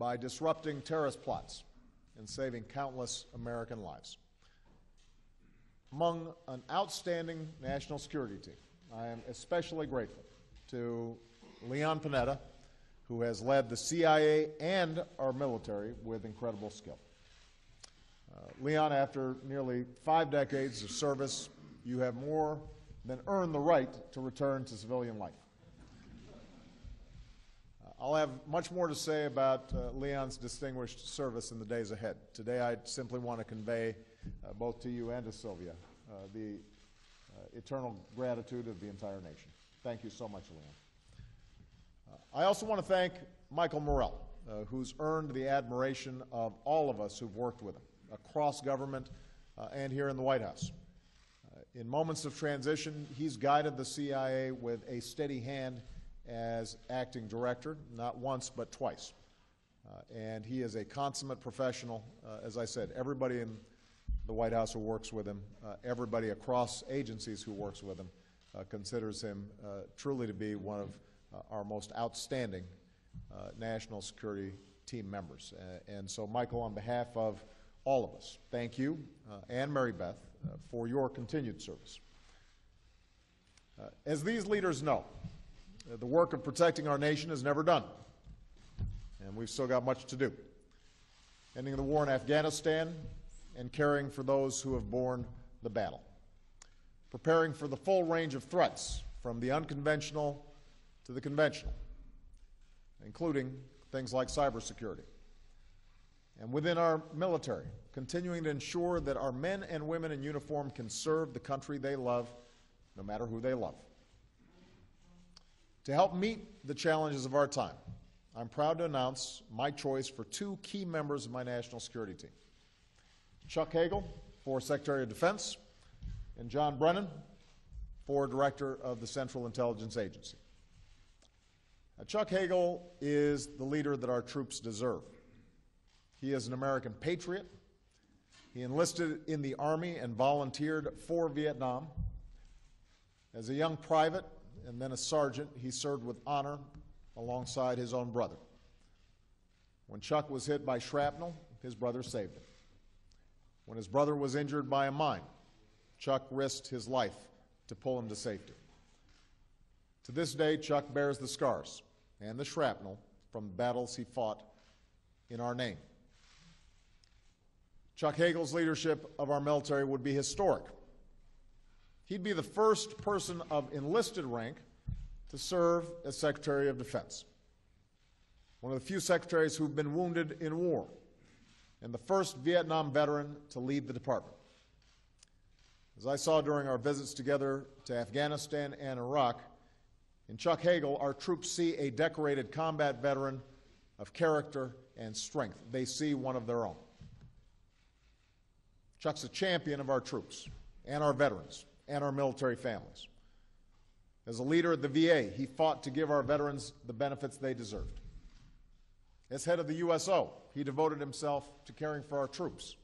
by disrupting terrorist plots and saving countless American lives. Among an outstanding national security team, I am especially grateful to Leon Panetta, who has led the CIA and our military with incredible skill. Leon, after nearly 5 decades of service, you have more than earned the right to return to civilian life. I'll have much more to say about Leon's distinguished service in the days ahead. Today, I simply want to convey, both to you and to Sylvia, the eternal gratitude of the entire nation. Thank you so much, Leon. I also want to thank Michael Morrell, who's earned the admiration of all of us who've worked with him, across government and here in the White House. In moments of transition, he's guided the CIA with a steady hand as acting director, not once but twice. And he is a consummate professional. As I said, everybody in the White House who works with him, everybody across agencies who works with him, considers him truly to be one of our most outstanding national security team members. And so, Michael, on behalf of all of us, thank you, and Mary Beth, for your continued service. As these leaders know, the work of protecting our nation is never done, and we've still got much to do. Ending the war in Afghanistan and caring for those who have borne the battle. Preparing for the full range of threats, from the unconventional to the conventional, including things like cybersecurity. And within our military, continuing to ensure that our men and women in uniform can serve the country they love, no matter who they love. To help meet the challenges of our time, I'm proud to announce my choice for 2 key members of my national security team. Chuck Hagel for Secretary of Defense, and John Brennan for Director of the Central Intelligence Agency. Now, Chuck Hagel is the leader that our troops deserve. He is an American patriot. He enlisted in the Army and volunteered for Vietnam. As a young private and then a sergeant, he served with honor alongside his own brother. When Chuck was hit by shrapnel, his brother saved him. When his brother was injured by a mine, Chuck risked his life to pull him to safety. To this day, Chuck bears the scars and the shrapnel from the battles he fought in our name. Chuck Hagel's leadership of our military would be historic. He'd be the first person of enlisted rank to serve as Secretary of Defense, one of the few secretaries who've been wounded in war, and the first Vietnam veteran to lead the department. As I saw during our visits together to Afghanistan and Iraq, in Chuck Hagel, our troops see a decorated combat veteran of character and strength. They see one of their own. Chuck's a champion of our troops and our veterans and our military families. As a leader at the VA, he fought to give our veterans the benefits they deserved. As head of the USO, he devoted himself to caring for our troops.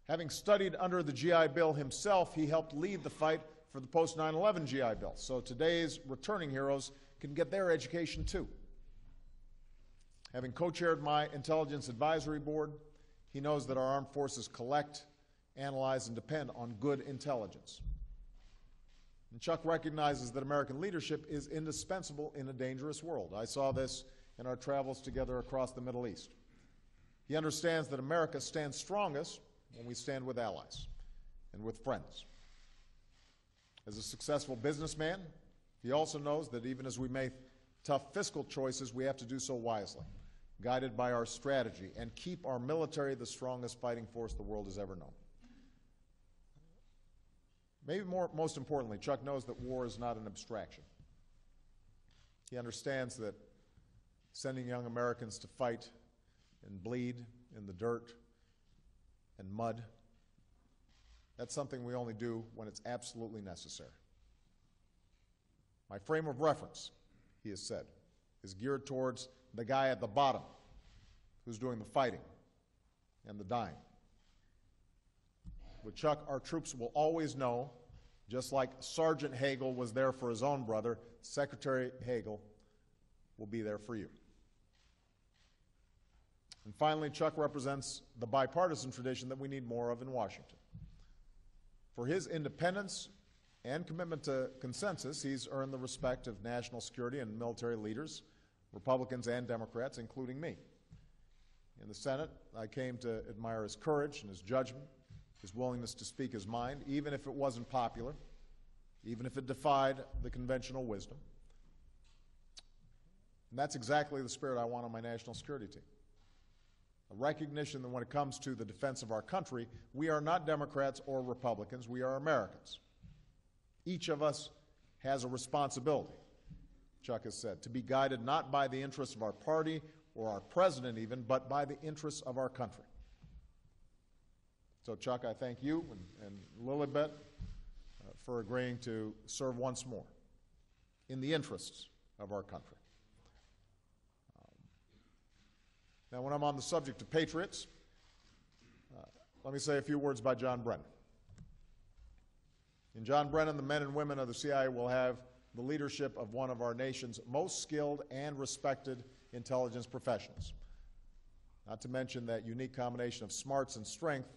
Having studied under the GI Bill himself, he helped lead the fight for the post-9/11 GI Bill, so today's returning heroes can get their education too. Having co-chaired my Intelligence Advisory Board, he knows that our armed forces collect, analyze, and depend on good intelligence. And Chuck recognizes that American leadership is indispensable in a dangerous world. I saw this in our travels together across the Middle East. He understands that America stands strongest when we stand with allies and with friends. As a successful businessman, he also knows that even as we make tough fiscal choices, we have to do so wisely, guided by our strategy, and keep our military the strongest fighting force the world has ever known. Maybe most importantly, Chuck knows that war is not an abstraction. He understands that sending young Americans to fight and bleed in the dirt and mud, that's something we only do when it's absolutely necessary. My frame of reference, he has said, is geared towards the guy at the bottom who's doing the fighting and the dying. With Chuck, our troops will always know, just like Sergeant Hagel was there for his own brother, Secretary Hagel will be there for you. And finally, Chuck represents the bipartisan tradition that we need more of in Washington. For his independence and commitment to consensus, he's earned the respect of national security and military leaders, Republicans and Democrats, including me. In the Senate, I came to admire his courage and his judgment, his willingness to speak his mind, even if it wasn't popular, even if it defied the conventional wisdom. And that's exactly the spirit I want on my national security team. A recognition that when it comes to the defense of our country, we are not Democrats or Republicans, we are Americans. Each of us has a responsibility, Chuck has said, to be guided not by the interests of our party or our president even, but by the interests of our country. So, Chuck, I thank you and Lilibet for agreeing to serve once more in the interests of our country. Now, when I'm on the subject of patriots, let me say a few words about John Brennan. In John Brennan, the men and women of the CIA will have the leadership of one of our nation's most skilled and respected intelligence professionals, not to mention that unique combination of smarts and strength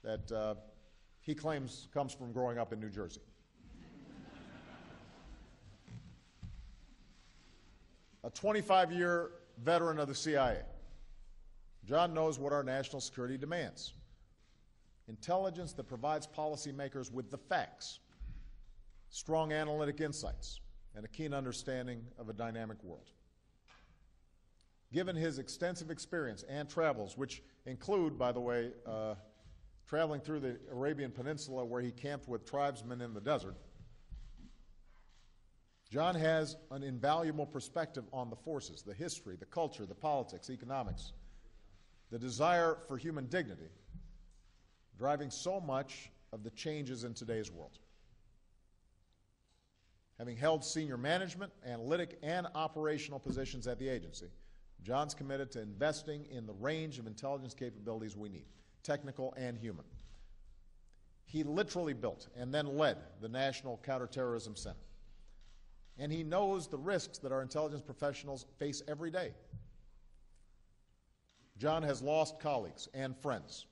that he claims comes from growing up in New Jersey. A 25-year veteran of the CIA, John knows what our national security demands. Intelligence that provides policymakers with the facts, strong analytic insights, and a keen understanding of a dynamic world. Given his extensive experience and travels, which include, by the way, traveling through the Arabian Peninsula where he camped with tribesmen in the desert, John has an invaluable perspective on the forces, the history, the culture, the politics, economics, the desire for human dignity, driving so much of the changes in today's world. Having held senior management, analytic, and operational positions at the agency, John's committed to investing in the range of intelligence capabilities we need, technical and human. He literally built and then led the National Counterterrorism Center. And he knows the risks that our intelligence professionals face every day. John has lost colleagues and friends,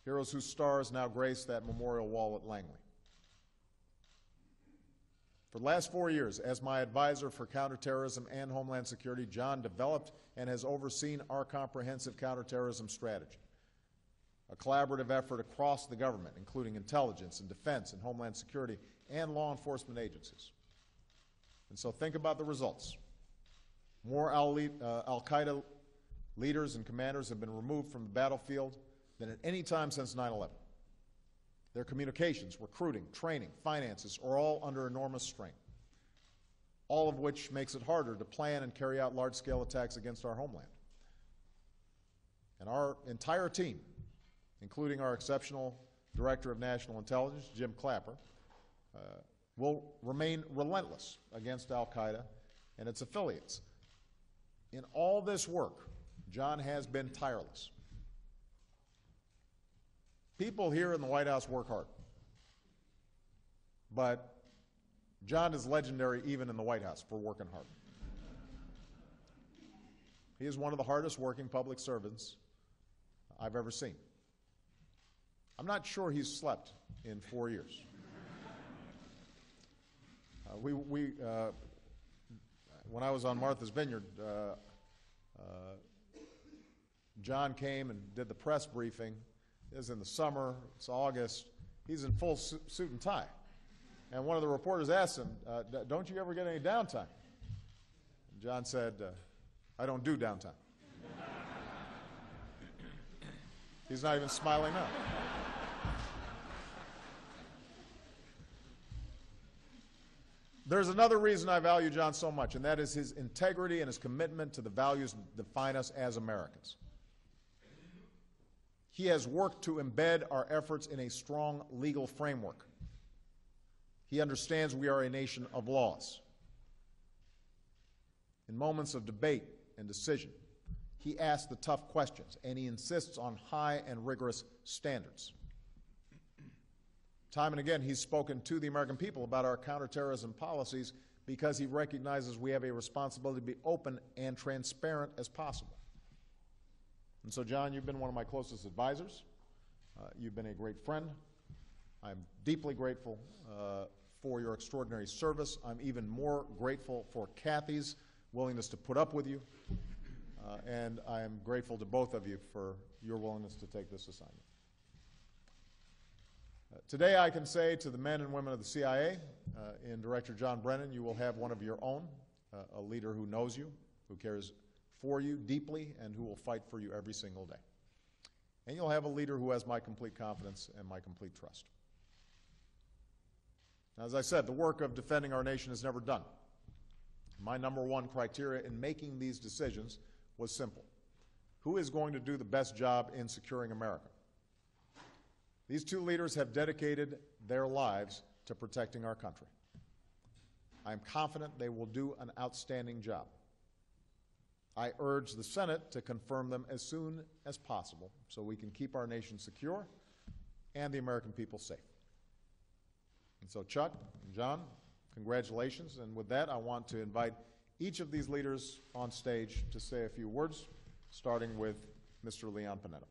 heroes whose stars now grace that memorial wall at Langley. For the last 4 years, as my advisor for counterterrorism and homeland security, John developed and has overseen our comprehensive counterterrorism strategy, a collaborative effort across the government, including intelligence and defense and homeland security and law enforcement agencies. And so think about the results. More Al-Qaeda leaders and commanders have been removed from the battlefield than at any time since 9/11. Their communications, recruiting, training, finances are all under enormous strain, all of which makes it harder to plan and carry out large-scale attacks against our homeland. And our entire team, including our exceptional Director of National Intelligence, Jim Clapper, will remain relentless against Al-Qaeda and its affiliates. In all this work, John has been tireless. People here in the White House work hard, but John is legendary even in the White House for working hard. He is one of the hardest working public servants I've ever seen. I'm not sure he's slept in 4 years. When I was on Martha's Vineyard, John came and did the press briefing. It was in the summer, it's August. He's in full suit and tie. And one of the reporters asked him, don't you ever get any downtime? And John said, I don't do downtime. He's not even smiling now. There's another reason I value John so much, and that is his integrity and his commitment to the values that define us as Americans. He has worked to embed our efforts in a strong legal framework. He understands we are a nation of laws. In moments of debate and decision, he asks the tough questions, and he insists on high and rigorous standards. Time and again, he's spoken to the American people about our counterterrorism policies because he recognizes we have a responsibility to be open and transparent as possible. And so, John, you've been one of my closest advisors. You've been a great friend. I'm deeply grateful for your extraordinary service. I'm even more grateful for Kathy's willingness to put up with you. And I am grateful to both of you for your willingness to take this assignment. Today I can say to the men and women of the CIA, in Director John Brennan, you will have one of your own, a leader who knows you, who cares for you deeply, and who will fight for you every single day. And you'll have a leader who has my complete confidence and my complete trust. Now, as I said, the work of defending our nation is never done. My number one criteria in making these decisions was simple. Who is going to do the best job in securing America? These two leaders have dedicated their lives to protecting our country. I am confident they will do an outstanding job. I urge the Senate to confirm them as soon as possible so we can keep our nation secure and the American people safe. And so, Chuck and John, congratulations. And with that, I want to invite each of these leaders on stage to say a few words, starting with Mr. Leon Panetta.